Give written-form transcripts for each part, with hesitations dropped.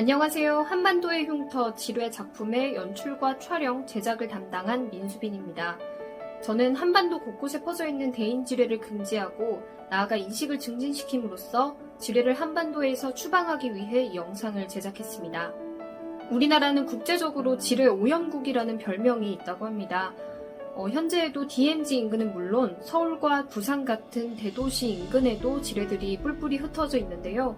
안녕하세요. 한반도의 흉터 지뢰 작품의 연출과 촬영, 제작을 담당한 민수빈입니다. 저는 한반도 곳곳에 퍼져있는 대인 지뢰를 금지하고 나아가 인식을 증진시킴으로써 지뢰를 한반도에서 추방하기 위해 이 영상을 제작했습니다. 우리나라는 국제적으로 지뢰 오염국이라는 별명이 있다고 합니다. 현재에도 DMZ 인근은 물론 서울과 부산 같은 대도시 인근에도 지뢰들이 뿔뿔이 흩어져 있는데요.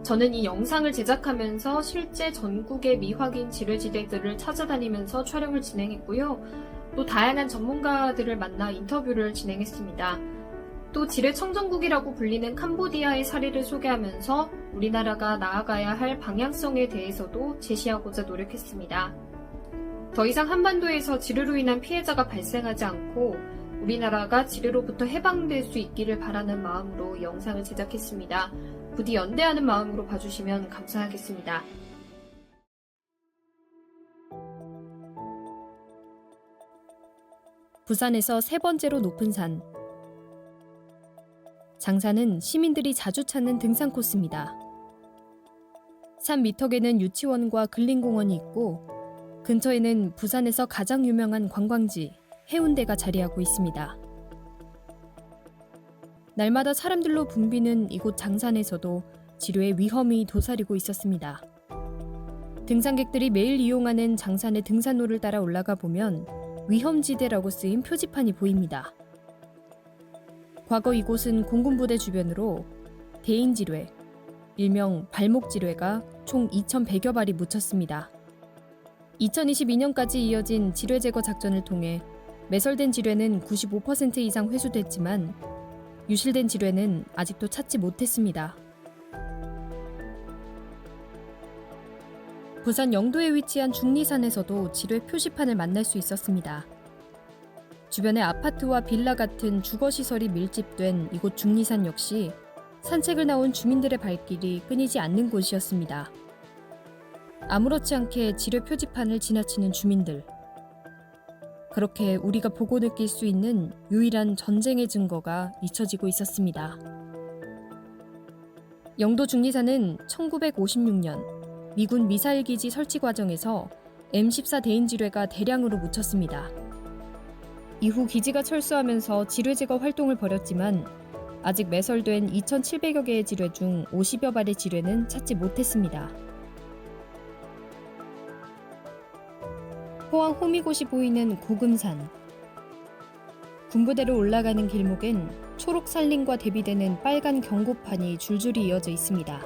저는 이 영상을 제작하면서 실제 전국의 미확인 지뢰지대들을 찾아다니면서 촬영을 진행했고요. 또 다양한 전문가들을 만나 인터뷰를 진행했습니다. 또 지뢰 청정국이라고 불리는 캄보디아의 사례를 소개하면서 우리나라가 나아가야 할 방향성에 대해서도 제시하고자 노력했습니다. 더 이상 한반도에서 지뢰로 인한 피해자가 발생하지 않고 우리나라가 지뢰로부터 해방될 수 있기를 바라는 마음으로 영상을 제작했습니다. 부디 연대하는 마음으로 봐주시면 감사하겠습니다. 부산에서 세 번째로 높은 산. 장산은 시민들이 자주 찾는 등산 코스입니다. 산 미턱에는 유치원과 근린공원이 있고 근처에는 부산에서 가장 유명한 관광지 해운대가 자리하고 있습니다. 날마다 사람들로 붐비는 이곳 장산에서도 지뢰의 위험이 도사리고 있었습니다. 등산객들이 매일 이용하는 장산의 등산로를 따라 올라가 보면 위험지대라고 쓰인 표지판이 보입니다. 과거 이곳은 공군부대 주변으로 대인지뢰, 일명 발목지뢰가 총 2,100여 발이 묻혔습니다. 2022년까지 이어진 지뢰 제거 작전을 통해 매설된 지뢰는 95% 이상 회수됐지만 유실된 지뢰는 아직도 찾지 못했습니다. 부산 영도에 위치한 중리산에서도 지뢰 표시판을 만날 수 있었습니다. 주변에 아파트와 빌라 같은 주거시설이 밀집된 이곳 중리산 역시 산책을 나온 주민들의 발길이 끊이지 않는 곳이었습니다. 아무렇지 않게 지뢰 표지판을 지나치는 주민들. 그렇게 우리가 보고 느낄 수 있는 유일한 전쟁의 증거가 잊혀지고 있었습니다. 영도 중리산은 1956년 미군 미사일 기지 설치 과정에서 M14 대인 지뢰가 대량으로 묻혔습니다. 이후 기지가 철수하면서 지뢰 제거 활동을 벌였지만 아직 매설된 2,700여 개의 지뢰 중 50여 발의 지뢰는 찾지 못했습니다. 포항 호미곶이 보이는 고금산. 군부대로 올라가는 길목엔 초록 산림과 대비되는 빨간 경고판이 줄줄이 이어져 있습니다.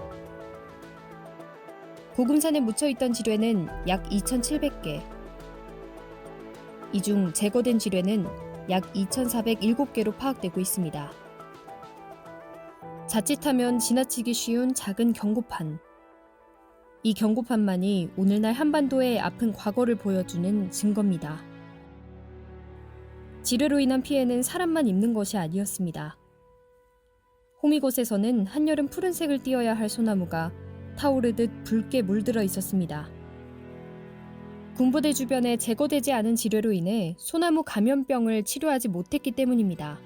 고금산에 묻혀있던 지뢰는 약 2,700개. 이 중 제거된 지뢰는 약 2,407개로 파악되고 있습니다. 자칫하면 지나치기 쉬운 작은 경고판. 이 경고판만이 오늘날 한반도의 아픈 과거를 보여주는 증거입니다. 지뢰로 인한 피해는 사람만 입는 것이 아니었습니다. 호미곶에서는 한여름 푸른색을 띠어야 할 소나무가 타오르듯 붉게 물들어 있었습니다. 군부대 주변에 제거되지 않은 지뢰로 인해 소나무 감염병을 치료하지 못했기 때문입니다.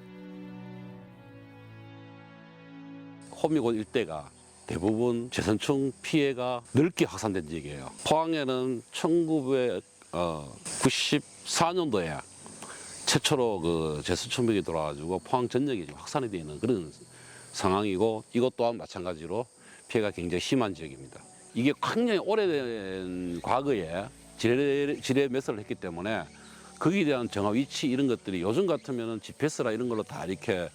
호미곶 일대가 대부분 제선충 피해가 넓게 확산된 지역이에요. 포항에는 1994년도에 최초로 그 제선충병이 돌아가지고 포항 전역에 확산이 되어 있는 그런 상황이고 이것 또한 마찬가지로 피해가 굉장히 심한 지역입니다. 이게 굉장히 오래된 과거에 지뢰 매설을 했기 때문에 거기에 대한 정화 위치 이런 것들이 요즘 같으면은 GPS라 이런 걸로 다 이렇게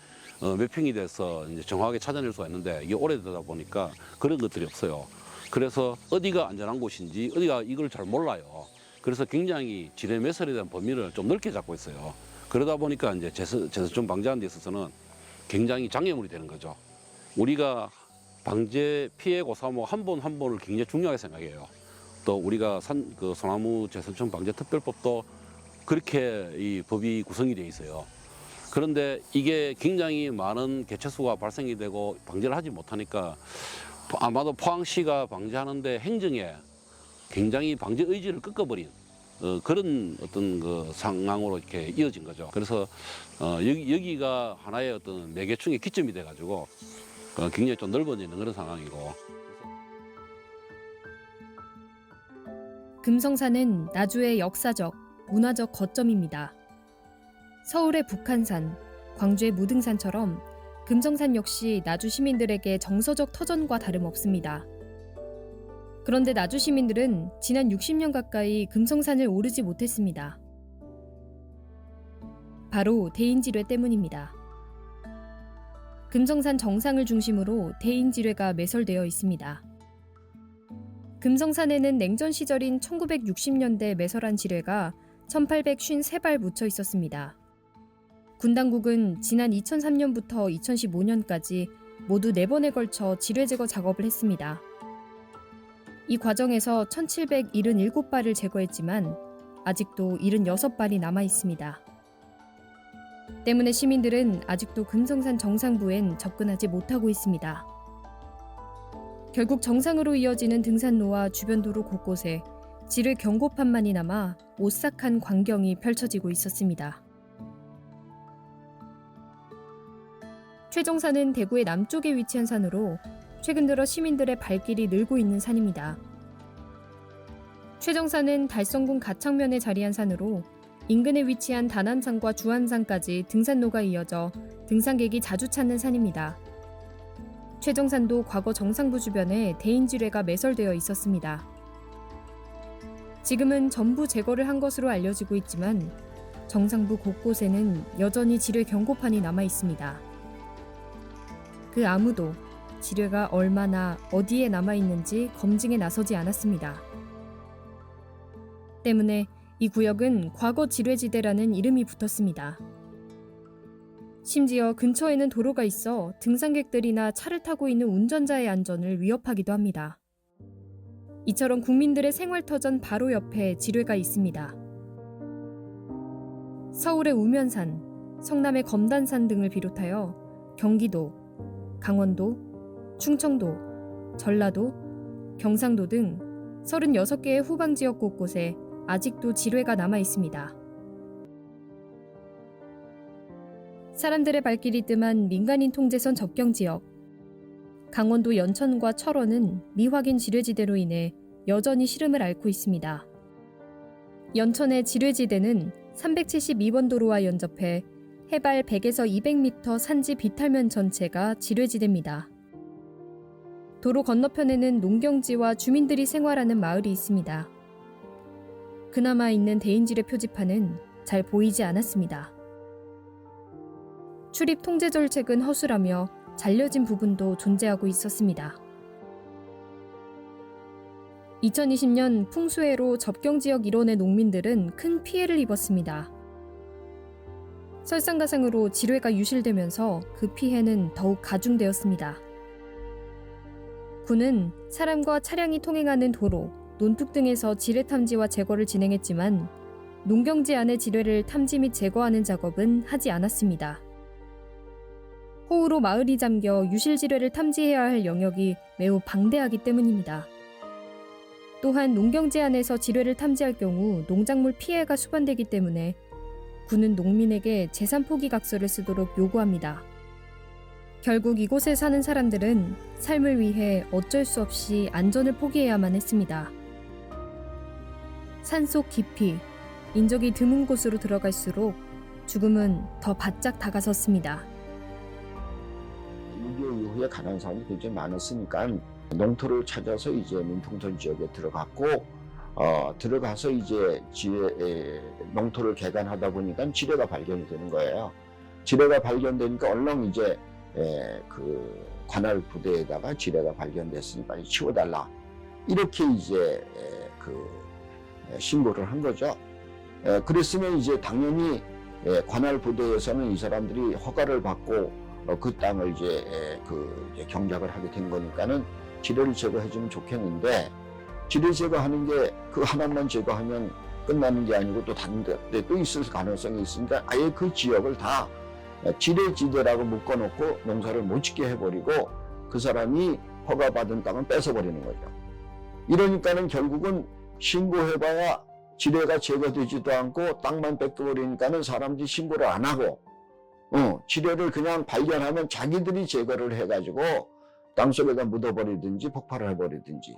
매핑이 돼서 이제 정확하게 찾아낼 수가 있는데 이게 오래되다 보니까 그런 것들이 없어요. 그래서 어디가 안전한 곳인지 어디가 이걸 잘 몰라요. 그래서 굉장히 지뢰 매설에 대한 범위를 좀 넓게 잡고 있어요. 그러다 보니까 이제 제선충 방지하는 데 있어서는 굉장히 장애물이 되는 거죠. 우리가 방제 피해 고사목 한 번 한 번을 굉장히 중요하게 생각해요. 또 우리가 소나무 제선충 방제 특별법도 그렇게 이 법이 구성이 돼 있어요. 그런데 이게 굉장히 많은 개체수가 발생이 되고 방제를 하지 못하니까 아마도 포항시가 방제하는데 행정에 굉장히 방제 의지를 꺾어버린 그런 어떤 그 상황으로 이렇게 이어진 거죠. 그래서 여기가 하나의 어떤 매개충의 기점이 돼가지고 굉장히 좀 넓어지는 그런 상황이고. 금성산은 나주의 역사적, 문화적 거점입니다. 서울의 북한산, 광주의 무등산처럼 금성산 역시 나주 시민들에게 정서적 터전과 다름없습니다. 그런데 나주 시민들은 지난 60년 가까이 금성산을 오르지 못했습니다. 바로 대인지뢰 때문입니다. 금성산 정상을 중심으로 대인지뢰가 매설되어 있습니다. 금성산에는 냉전 시절인 1960년대 매설한 지뢰가 1853발 묻혀 있었습니다. 군 당국은 지난 2003년부터 2015년까지 모두 4번에 걸쳐 지뢰 제거 작업을 했습니다. 이 과정에서 1777발을 제거했지만 아직도 76발이 남아 있습니다. 때문에 시민들은 아직도 금성산 정상부엔 접근하지 못하고 있습니다. 결국 정상으로 이어지는 등산로와 주변 도로 곳곳에 지뢰 경고판만이 남아 오싹한 광경이 펼쳐지고 있었습니다. 최정산은 대구의 남쪽에 위치한 산으로 최근 들어 시민들의 발길이 늘고 있는 산입니다. 최정산은 달성군 가창면에 자리한 산으로 인근에 위치한 다남산과 주안산까지 등산로가 이어져 등산객이 자주 찾는 산입니다. 최정산도 과거 정상부 주변에 대인지뢰가 매설되어 있었습니다. 지금은 전부 제거를 한 것으로 알려지고 있지만 정상부 곳곳에는 여전히 지뢰 경고판이 남아 있습니다. 그 아무도 지뢰가 얼마나 어디에 남아 있는지 검증에 나서지 않았습니다. 때문에 이 구역은 과거 지뢰지대라는 이름이 붙었습니다. 심지어 근처에는 도로가 있어 등산객들이나 차를 타고 있는 운전자의 안전을 위협하기도 합니다. 이처럼 국민들의 생활터전 바로 옆에 지뢰가 있습니다. 서울의 우면산, 성남의 검단산 등을 비롯하여 경기도, 강원도, 충청도, 전라도, 경상도 등 36개의 후방지역 곳곳에 아직도 지뢰가 남아 있습니다. 사람들의 발길이 뜸한 민간인 통제선 접경지역. 강원도 연천과 철원은 미확인 지뢰지대로 인해 여전히 시름을 앓고 있습니다. 연천의 지뢰지대는 372번 도로와 연접해 해발 100에서 200m 산지 비탈면 전체가 지뢰지대입니다. 도로 건너편에는 농경지와 주민들이 생활하는 마을이 있습니다. 그나마 있는 대인지뢰 표지판은 잘 보이지 않았습니다. 출입 통제 절책은 허술하며 잘려진 부분도 존재하고 있었습니다. 2020년 풍수해로 접경지역 일원의 농민들은 큰 피해를 입었습니다. 설상가상으로 지뢰가 유실되면서 그 피해는 더욱 가중되었습니다. 군은 사람과 차량이 통행하는 도로, 논둑 등에서 지뢰 탐지와 제거를 진행했지만 농경지 안의 지뢰를 탐지 및 제거하는 작업은 하지 않았습니다. 호우로 마을이 잠겨 유실지뢰를 탐지해야 할 영역이 매우 방대하기 때문입니다. 또한 농경지 안에서 지뢰를 탐지할 경우 농작물 피해가 수반되기 때문에 군은 농민에게 재산 포기 각서를 쓰도록 요구합니다. 결국 이곳에 사는 사람들은 삶을 위해 어쩔 수 없이 안전을 포기해야만 했습니다. 산속 깊이, 인적이 드문 곳으로 들어갈수록 죽음은 더 바짝 다가섰습니다. 6.25 이후에 가난한 사람이 굉장히 많았으니까 농토를 찾아서 이제 민통선 지역에 들어가서 이제 농토를 개간하다 보니까 지뢰가 발견이 되는 거예요. 지뢰가 발견되니까 얼렁 이제 그 관할 부대에다가 지뢰가 발견됐으니 빨리 치워달라. 이렇게 이제 신고를 한 거죠. 그랬으면 이제 당연히 관할 부대에서는 이 사람들이 허가를 받고 그 땅을 이제 경작을 하게 된 거니까는 지뢰를 제거해주면 좋겠는데, 지뢰 제거하는 게 그 하나만 제거하면 끝나는 게 아니고 또 다른 데 또 있을 가능성이 있으니까 아예 그 지역을 다 지뢰지대라고 묶어놓고 농사를 못 짓게 해버리고 그 사람이 허가받은 땅은 뺏어버리는 거죠. 이러니까는 결국은 신고해봐야 지뢰가 제거되지도 않고 땅만 뺏겨버리니까는 사람들이 신고를 안 하고 지뢰를 그냥 발견하면 자기들이 제거를 해가지고 땅속에다 묻어버리든지 폭발을 해버리든지,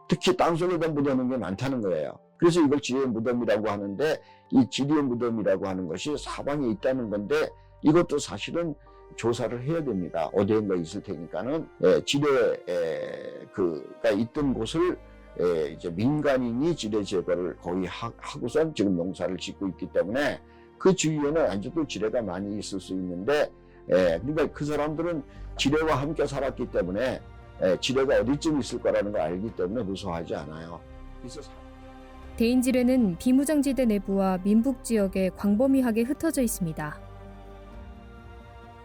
특히 땅속에다 묻어놓은 게 많다는 거예요. 그래서 이걸 지뢰의 무덤이라고 하는데 이 지뢰의 무덤이라고 하는 것이 사방에 있다는 건데 이것도 사실은 조사를 해야 됩니다. 어디엔가 있을 테니까는 지뢰가 있던 곳을 이제 민간인이 지뢰 제거를 거의 하고선 지금 농사를 짓고 있기 때문에 그 주위에는 아직도 지뢰가 많이 있을 수 있는데 그러니까 그 사람들은 지뢰와 함께 살았기 때문에 지뢰가 어디쯤 있을 거라는 걸 알기 때문에 무서워하지 않아요. 그래서 대인지뢰는 비무장지대 내부와 민북 지역에 광범위하게 흩어져 있습니다.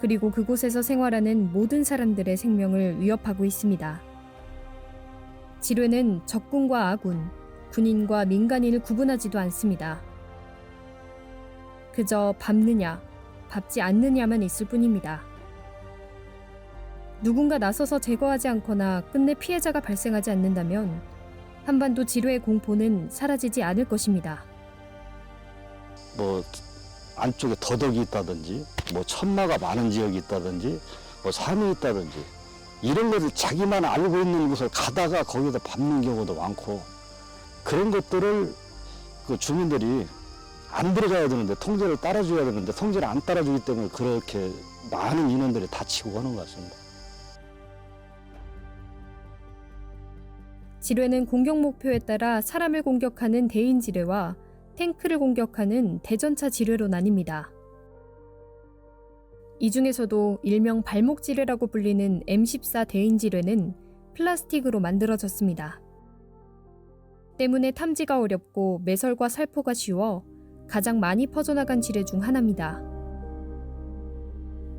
그리고 그곳에서 생활하는 모든 사람들의 생명을 위협하고 있습니다. 지뢰는 적군과 아군, 군인과 민간인을 구분하지도 않습니다. 그저 밟느냐, 밟지 않느냐만 있을 뿐입니다. 누군가 나서서 제거하지 않거나 끝내 피해자가 발생하지 않는다면 한반도 지뢰의 공포는 사라지지 않을 것입니다. 뭐 안쪽에 더덕이 있다든지 뭐 천마가 많은 지역이 있다든지 뭐 산이 있다든지 이런 것을 자기만 알고 있는 곳을 가다가 거기다 밟는 경우도 많고 그런 것들을 그 주민들이 안 들어가야 되는데 통제를 따라줘야 되는데 통제를 안 따라주기 때문에 그렇게 많은 인원들이 다치고 하는 것 같습니다. 지뢰는 공격 목표에 따라 사람을 공격하는 대인 지뢰와 탱크를 공격하는 대전차 지뢰로 나뉩니다. 이 중에서도 일명 발목 지뢰라고 불리는 M14 대인 지뢰는 플라스틱으로 만들어졌습니다. 때문에 탐지가 어렵고 매설과 살포가 쉬워 가장 많이 퍼져나간 지뢰 중 하나입니다.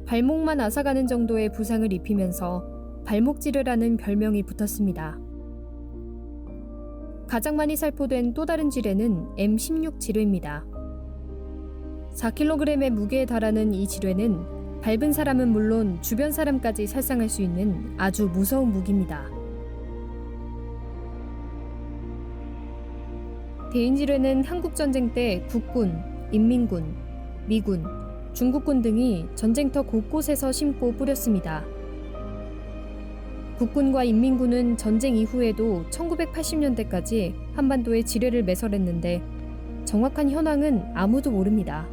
발목만 앗아가는 정도의 부상을 입히면서 발목 지뢰라는 별명이 붙었습니다. 가장 많이 살포된 또 다른 지뢰는 M16 지뢰입니다. 4kg의 무게에 달하는 이 지뢰는 밟은 사람은 물론 주변 사람까지 살상할 수 있는 아주 무서운 무기입니다. 대인지뢰는 한국전쟁 때 국군, 인민군, 미군, 중국군 등이 전쟁터 곳곳에서 심고 뿌렸습니다. 국군과 인민군은 전쟁 이후에도 1980년대까지 한반도에 지뢰를 매설했는데 정확한 현황은 아무도 모릅니다.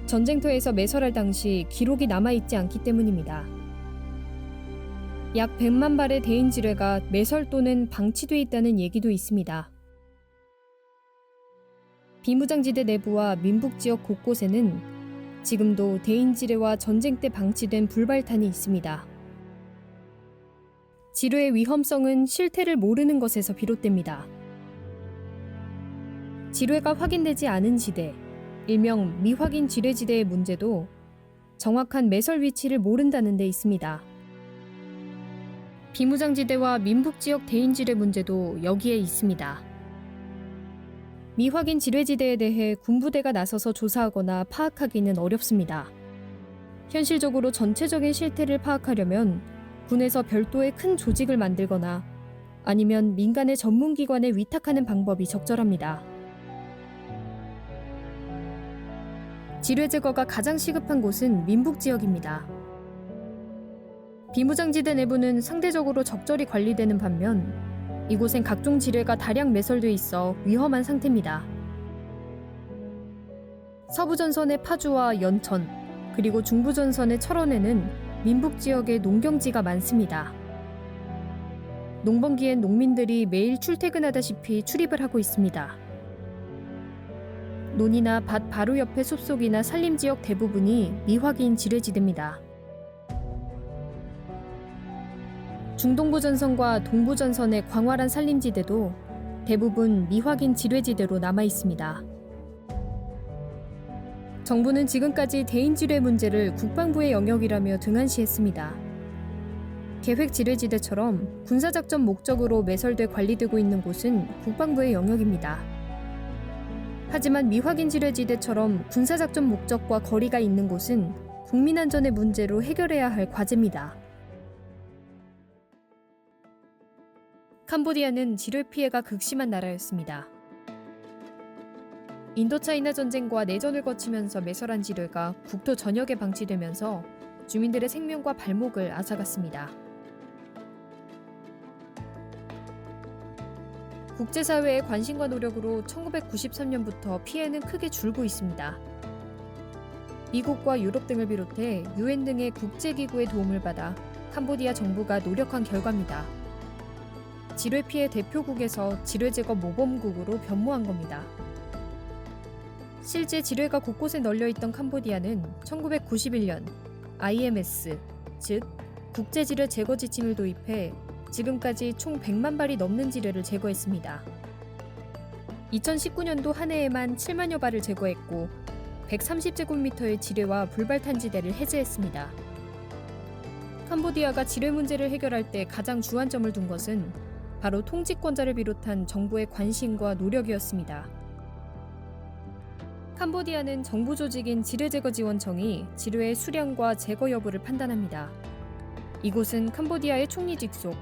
전쟁터에서 매설할 당시 기록이 남아있지 않기 때문입니다. 약 100만 발의 대인 지뢰가 매설 또는 방치돼 있다는 얘기도 있습니다. 비무장지대 내부와 민북 지역 곳곳에는 지금도 대인 지뢰와 전쟁 때 방치된 불발탄이 있습니다. 지뢰의 위험성은 실태를 모르는 것에서 비롯됩니다. 지뢰가 확인되지 않은 지대, 일명 미확인 지뢰지대의 문제도 정확한 매설 위치를 모른다는 데 있습니다. 비무장지대와 민북지역 대인지뢰 문제도 여기에 있습니다. 미확인 지뢰지대에 대해 군부대가 나서서 조사하거나 파악하기는 어렵습니다. 현실적으로 전체적인 실태를 파악하려면 군에서 별도의 큰 조직을 만들거나 아니면 민간의 전문기관에 위탁하는 방법이 적절합니다. 지뢰 제거가 가장 시급한 곳은 민북지역입니다. 비무장지대 내부는 상대적으로 적절히 관리되는 반면 이곳엔 각종 지뢰가 다량 매설돼 있어 위험한 상태입니다. 서부전선의 파주와 연천, 그리고 중부전선의 철원에는 민북지역에 농경지가 많습니다. 농번기엔 농민들이 매일 출퇴근하다시피 출입을 하고 있습니다. 논이나 밭 바로 옆의 숲속이나 산림지역 대부분이 미확인 지뢰지대입니다. 중동부전선과 동부전선의 광활한 산림지대도 대부분 미확인 지뢰지대로 남아 있습니다. 정부는 지금까지 대인지뢰 문제를 국방부의 영역이라며 등한시했습니다. 계획 지뢰지대처럼 군사작전 목적으로 매설돼 관리되고 있는 곳은 국방부의 영역입니다. 하지만 미확인 지뢰지대처럼 군사작전 목적과 거리가 있는 곳은 국민안전의 문제로 해결해야 할 과제입니다. 캄보디아는 지뢰 피해가 극심한 나라였습니다. 인도차이나 전쟁과 내전을 거치면서 매설한 지뢰가 국토 전역에 방치되면서 주민들의 생명과 발목을 앗아갔습니다. 국제사회의 관심과 노력으로 1993년부터 피해는 크게 줄고 있습니다. 미국과 유럽 등을 비롯해 UN 등의 국제기구의 도움을 받아 캄보디아 정부가 노력한 결과입니다. 지뢰 피해 대표국에서 지뢰 제거 모범국으로 변모한 겁니다. 실제 지뢰가 곳곳에 널려있던 캄보디아는 1991년 IMS, 즉 국제지뢰 제거 지침을 도입해 지금까지 총 100만 발이 넘는 지뢰를 제거했습니다. 2019년도 한 해에만 7만여 발을 제거했고 130제곱미터의 지뢰와 불발탄지대를 해제했습니다. 캄보디아가 지뢰 문제를 해결할 때 가장 주안점을 둔 것은 바로 통치권자를 비롯한 정부의 관심과 노력이었습니다. 캄보디아는 정부 조직인 지뢰제거지원청이 지뢰의 수량과 제거 여부를 판단합니다. 이곳은 캄보디아의 총리 직속,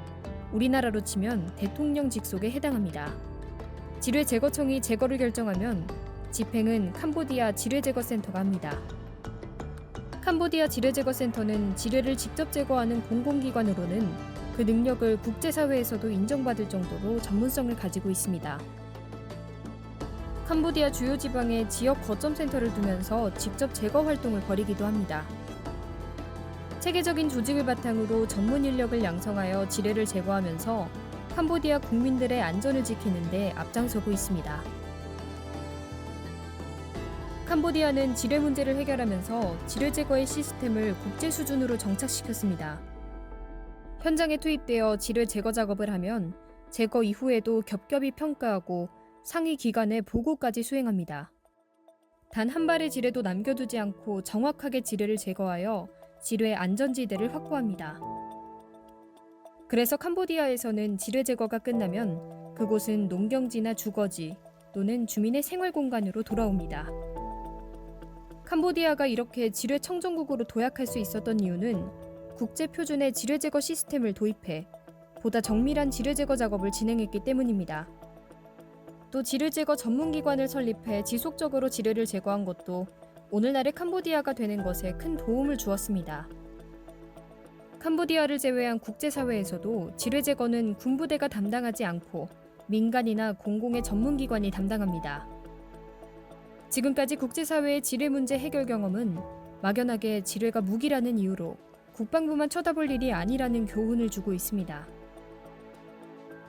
우리나라로 치면 대통령 직속에 해당합니다. 지뢰제거청이 제거를 결정하면 집행은 캄보디아 지뢰제거센터가 합니다. 캄보디아 지뢰제거센터는 지뢰를 직접 제거하는 공공기관으로는 그 능력을 국제사회에서도 인정받을 정도로 전문성을 가지고 있습니다. 캄보디아 주요 지방에 지역 거점센터를 두면서 직접 제거 활동을 벌이기도 합니다. 체계적인 조직을 바탕으로 전문 인력을 양성하여 지뢰를 제거하면서 캄보디아 국민들의 안전을 지키는 데 앞장서고 있습니다. 캄보디아는 지뢰 문제를 해결하면서 지뢰 제거의 시스템을 국제 수준으로 정착시켰습니다. 현장에 투입되어 지뢰 제거 작업을 하면 제거 이후에도 겹겹이 평가하고 상위 기관에 보고까지 수행합니다. 단 한 발의 지뢰도 남겨두지 않고 정확하게 지뢰를 제거하여 지뢰 안전지대를 확보합니다. 그래서 캄보디아에서는 지뢰 제거가 끝나면 그곳은 농경지나 주거지 또는 주민의 생활 공간으로 돌아옵니다. 캄보디아가 이렇게 지뢰 청정국으로 도약할 수 있었던 이유는 국제 표준의 지뢰 제거 시스템을 도입해 보다 정밀한 지뢰 제거 작업을 진행했기 때문입니다. 또 지뢰 제거 전문기관을 설립해 지속적으로 지뢰를 제거한 것도 오늘날의 캄보디아가 되는 것에 큰 도움을 주었습니다. 캄보디아를 제외한 국제사회에서도 지뢰 제거는 군부대가 담당하지 않고 민간이나 공공의 전문기관이 담당합니다. 지금까지 국제사회의 지뢰 문제 해결 경험은 막연하게 지뢰가 무기라는 이유로 국방부만 쳐다볼 일이 아니라는 교훈을 주고 있습니다.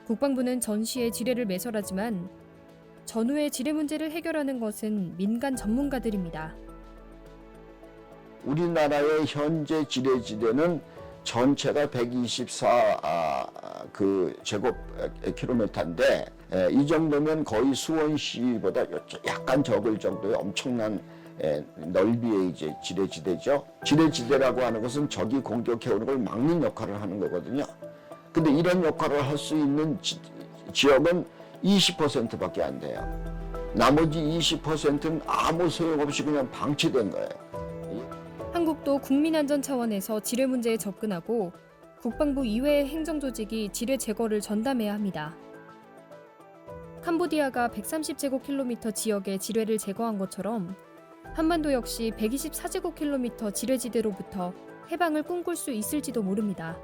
국방부는 전시에 지뢰를 매설하지만 전후의 지뢰 문제를 해결하는 것은 민간 전문가들입니다. 우리나라의 현재 지뢰지대는 전체가 124 제곱 킬로미터인데 이 정도면 거의 수원시보다 약간 적을 정도의 엄청난 넓이의 이제 지뢰지대죠. 지뢰지대라고 하는 것은 적이 공격해오는 걸 막는 역할을 하는 거거든요. 근데 이런 역할을 할 수 있는 지역은 20%밖에 안 돼요. 나머지 20%는 아무 소용없이 그냥 방치된 거예요. 한국도 국민안전 차원에서 지뢰 문제에 접근하고 국방부 이외의 행정조직이 지뢰 제거를 전담해야 합니다. 캄보디아가 130제곱킬로미터 지역의 지뢰를 제거한 것처럼 한반도 역시 124제곱킬로미터 지뢰지대로부터 해방을 꿈꿀 수 있을지도 모릅니다.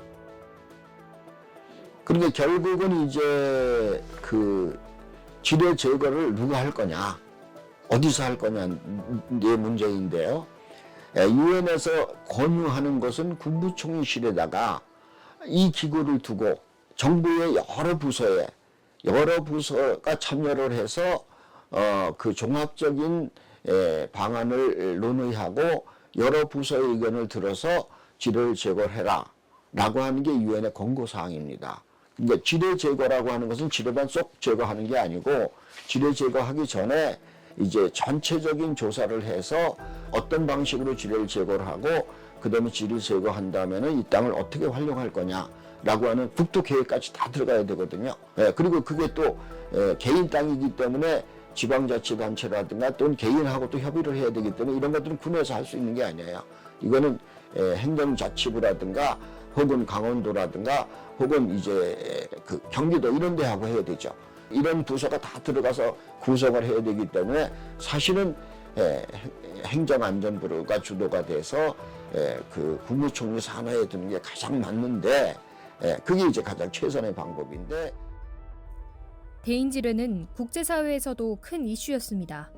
그러니까 결국은 이제 그 지뢰 제거를 누가 할 거냐, 어디서 할 거냐 의 문제인데요. 유엔에서 권유하는 것은 국무총리실에다가 이 기구를 두고 정부의 여러 부서가 참여를 해서 그 종합적인 방안을 논의하고 여러 부서의 의견을 들어서 지뢰를 제거해라 라고 하는 게 유엔의 권고사항입니다. 그러니까 지뢰 제거라고 하는 것은 지뢰만 쏙 제거하는 게 아니고 지뢰 제거하기 전에 이제 전체적인 조사를 해서 어떤 방식으로 지뢰를 제거를 하고 그 다음에 지뢰 제거한 다음에는 이 땅을 어떻게 활용할 거냐라고 하는 국토 계획까지 다 들어가야 되거든요. 그리고 그게 또 개인 땅이기 때문에 지방자치단체라든가 또는 개인하고 또 협의를 해야 되기 때문에 이런 것들은 군에서 할 수 있는 게 아니에요. 이거는 행정자치부라든가 혹은 강원도라든가 혹은 이제 그 경기도 이런 데하고 해야 되죠. 이런 부서가 다 들어가서 구성을 해야 되기 때문에 사실은 행정안전부가 주도가 돼서 그 국무총리 산하에 드는 게 가장 맞는데 그게 이제 가장 최선의 방법인데 대인지뢰는 국제사회에서도 큰 이슈였습니다.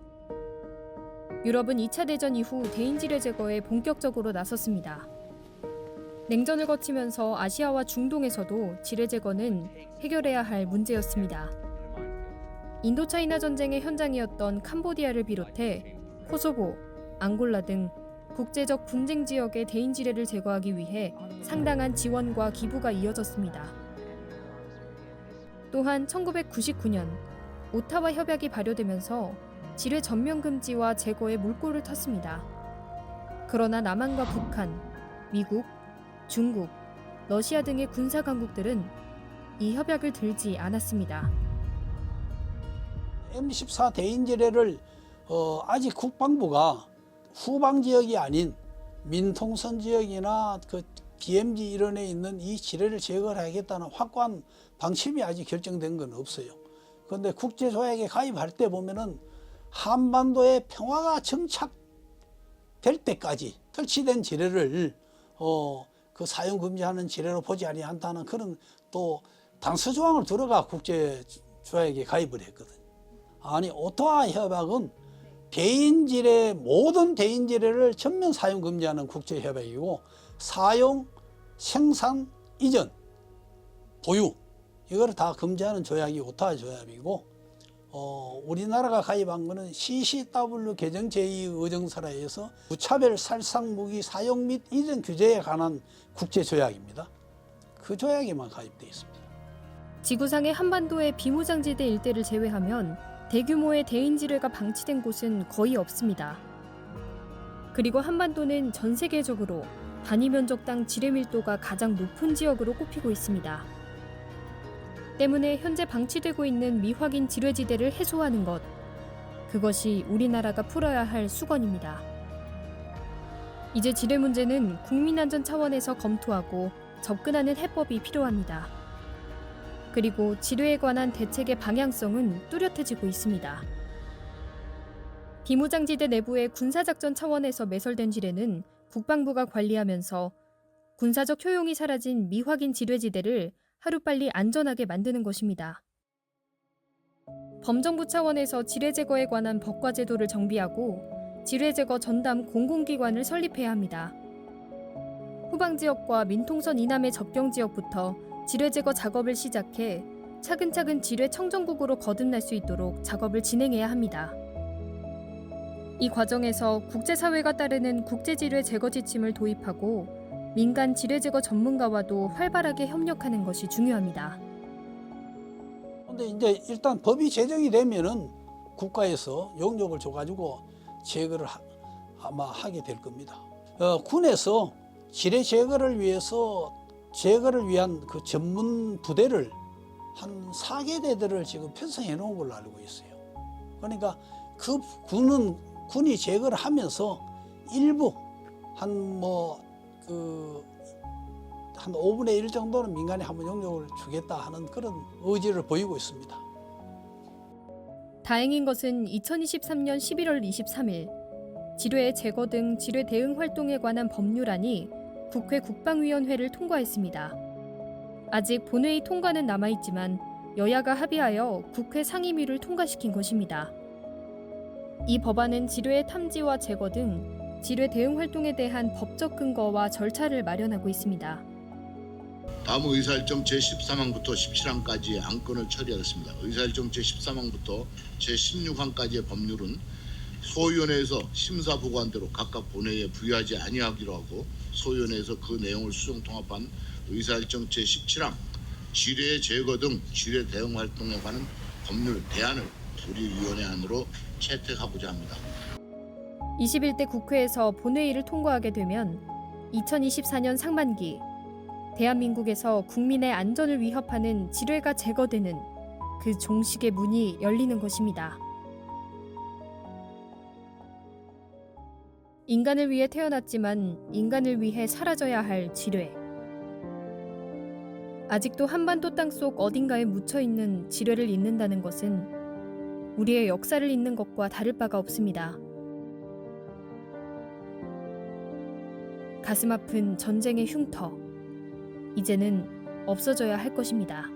유럽은 2차 대전 이후 대인지뢰 제거에 본격적으로 나섰습니다. 냉전을 거치면서 아시아와 중동에서도 지뢰 제거는 해결해야 할 문제였습니다. 인도차이나 전쟁의 현장이었던 캄보디아를 비롯해 코소보, 앙골라 등 국제적 분쟁 지역의 대인지뢰를 제거하기 위해 상당한 지원과 기부가 이어졌습니다. 또한 1999년 오타와 협약이 발효되면서 지뢰 전면 금지와 제거에 물꼬를 텄습니다. 그러나 남한과 북한, 미국, 중국, 러시아 등의 군사 강국들은 이 협약을 들지 않았습니다. M14 대인지뢰를 아직 국방부가 후방 지역이 아닌 민통선 지역이나 그 DMZ 이런에 있는 이 지뢰를 제거를 하겠다는 확고한 방침이 아직 결정된 건 없어요. 그런데 국제조약에 가입할 때 보면은 한반도의 평화가 정착될 때까지 설치된 지뢰를 그 사용 금지하는 지뢰로 보지 아니한다는 그런 또 단서 조항을 들어가 국제조약에 가입을 했거든요. 아니 오타와 협약은 대인지뢰 모든 대인지뢰를 전면 사용 금지하는 국제협약이고 사용, 생산, 이전, 보유 이거를 다 금지하는 조약이 오타와 조약이고 우리나라가 가입한 거는 CCW 개정 제2의정서에 의해서 무차별 살상 무기 사용 및 이전 규제에 관한 국제조약입니다. 그 조약에만 가입되어 있습니다. 지구상의 한반도의 비무장지대 일대를 제외하면 대규모의 대인지뢰가 방치된 곳은 거의 없습니다. 그리고 한반도는 전 세계적으로 단위 면적당 지뢰 밀도가 가장 높은 지역으로 꼽히고 있습니다. 때문에 현재 방치되고 있는 미확인 지뢰지대를 해소하는 것, 그것이 우리나라가 풀어야 할 수건입니다. 이제 지뢰 문제는 국민안전 차원에서 검토하고 접근하는 해법이 필요합니다. 그리고 지뢰에 관한 대책의 방향성은 뚜렷해지고 있습니다. 비무장지대 내부의 군사작전 차원에서 매설된 지뢰는 국방부가 관리하면서 군사적 효용이 사라진 미확인 지뢰지대를 하루빨리 안전하게 만드는 것입니다. 범정부 차원에서 지뢰 제거에 관한 법과 제도를 정비하고 지뢰 제거 전담 공공기관을 설립해야 합니다. 후방지역과 민통선 이남의 접경지역부터 지뢰 제거 작업을 시작해 차근차근 지뢰 청정국으로 거듭날 수 있도록 작업을 진행해야 합니다. 이 과정에서 국제사회가 따르는 국제지뢰 제거 지침을 도입하고 민간 지뢰 제거 전문가와도 활발하게 협력하는 것이 중요합니다. 그런데 이제 일단 법이 제정이 되면은 국가에서 용역을 줘가지고 제거를 아마 하게 될 겁니다. 군에서 지뢰 제거를 위한 그 전문 부대를 한 4개대들을 지금 편성해 놓은 걸로 알고 있어요. 그러니까 그 군이 제거를 하면서 일부 한 5분의 1 정도는 민간에 한번 용역을 주겠다 하는 그런 의지를 보이고 있습니다. 다행인 것은 2023년 11월 23일 지뢰 제거 등 지뢰 대응 활동에 관한 법률안이 국회 국방위원회를 통과했습니다. 아직 본회의 통과는 남아있지만 여야가 합의하여 국회 상임위를 통과시킨 것입니다. 이 법안은 지뢰의 탐지와 제거 등 지뢰 대응 활동에 대한 법적 근거와 절차를 마련하고 있습니다. 다음 의사일정 제13항부터 17항까지의 안건을 처리하겠습니다. 의사일정 제13항부터 제16항까지의 법률은 소위원회에서 심사 보고한대로 각각 본회의에 부의하지 아니하기로 하고 소위원회에서 그 내용을 수정 통합한 의사일정 제17항 지뢰 제거 등 지뢰 대응 활동에 관한 법률 대안을 우리 위원회 안으로 채택하고자 합니다. 21대 국회에서 본회의를 통과하게 되면 2024년 상반기 대한민국에서 국민의 안전을 위협하는 지뢰가 제거되는 그 종식의 문이 열리는 것입니다. 인간을 위해 태어났지만 인간을 위해 사라져야 할 지뢰. 아직도 한반도 땅속 어딘가에 묻혀있는 지뢰를 잇는다는 것은 우리의 역사를 잇는 것과 다를 바가 없습니다. 가슴 아픈 전쟁의 흉터, 이제는 없어져야 할 것입니다.